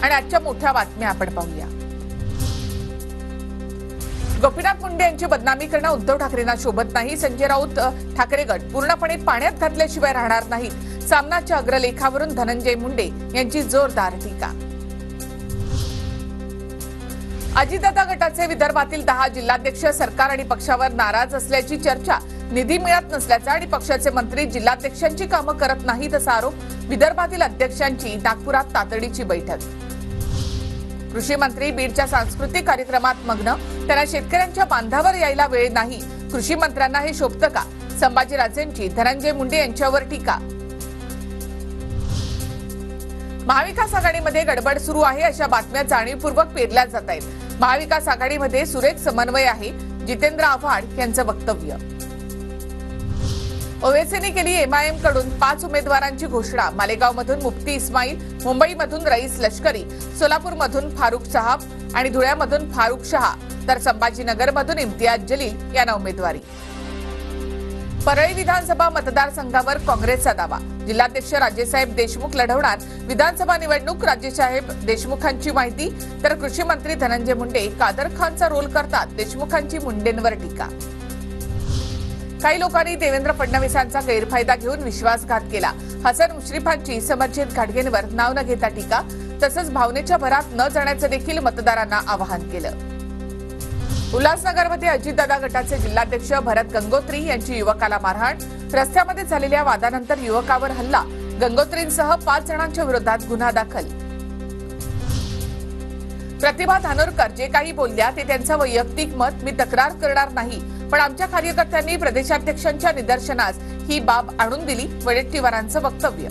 आणि आजच्या मोठ्या बातम्या आपण पाहूया। गोपीनाथ मुंडे यांची बदनामी करणं उद्धव ठाकरेंना शोभत नाही। संजय राऊत ठाकरे गट पूर्णपणे पाण्यात घातल्याशिवाय राहणार नाही। सामनाच्या अग्रलेखावरून धनंजय मुंडे यांची जोरदार टीका। अजितदादा गटाचे विदर्भातील 10 जिल्हाध्यक्ष सरकार आणि पक्षावर नाराज असल्याची चर्चा। निधी मिळत नसल्याचा आणि पक्षाचे मंत्री जिल्हाध्यक्षांची कामं करत नाहीत असा आरोप। विदर्भातील अध्यक्षांची नागपुरात तातडीची बैठक। कृषी मंत्री बीडच्या सांस्कृतिक कार्यक्रमात मग्न। त्यांना शेतकऱ्यांच्या बांधावर यायला वेळ नाही। कृषी मंत्र्यांना हे शोभतं का? संभाजीराजेंची धनंजय मुंडे यांच्यावर टीका। महाविकास आघाडीमध्ये गडबड सुरू आहे अशा बातम्या जाणीवपूर्वक पेरल्या जात आहेत। महाविकास आघाडीमध्ये सुरेख समन्वय आहे, जितेंद्र आव्हाड यांचं वक्तव्य। ओवेसीने केली एमआयएम कडून 5 उमेदवारांची घोषणा। मालेगावमधून मुफ्ती इस्माईल, मुंबईमधून रईस लष्करी, सोलापूरमधून फारुख साहब आणि धुळ्यामधून फारुख शहा, तर संभाजीनगरमधून इम्तियाज जलील यांना उमेदवारी। परळी विधानसभा मतदारसंघावर काँग्रेसचा दावा। जिल्हाध्यक्ष राजेसाहेब देशमुख लढवणार विधानसभा निवडणूक। राजेसाहेब देशमुखांची माहिती, तर कृषी मंत्री धनंजय मुंडे कादर खानचा रोल करतात। देशमुखांची मुंडेंवर टीका। काही लोकांनी देवेंद्र फडणवीसांचा गैरफायदा घेऊन विश्वासघात केला। हसन मुश्रीफांची समर्जित घाटगेंवर नाव न घेता टीका। तसंच भावनेच्या भरात न जाण्याचं देखील मतदारांना आवाहन केलं। उल्हासनगरमध्ये अजितदादा गटाचे जिल्हाध्यक्ष भरत गंगोत्री यांची युवकाला मारहाण। रस्त्यामध्ये झालेल्या वादानंतर युवकावर हल्ला। गंगोत्रींसह 5 जणांच्या विरोधात गुन्हा दाखल। प्रतिभा धानोरकर जे काही बोलल्या ते त्यांचं वैयक्तिक मत, मी तक्रार करणार नाही, पण आमच्या कार्यकर्त्यांनी प्रदेशाध्यक्षांच्या निदर्शनास ही बाब आणून दिली। वडेट्टीवारांचं वक्तव्य।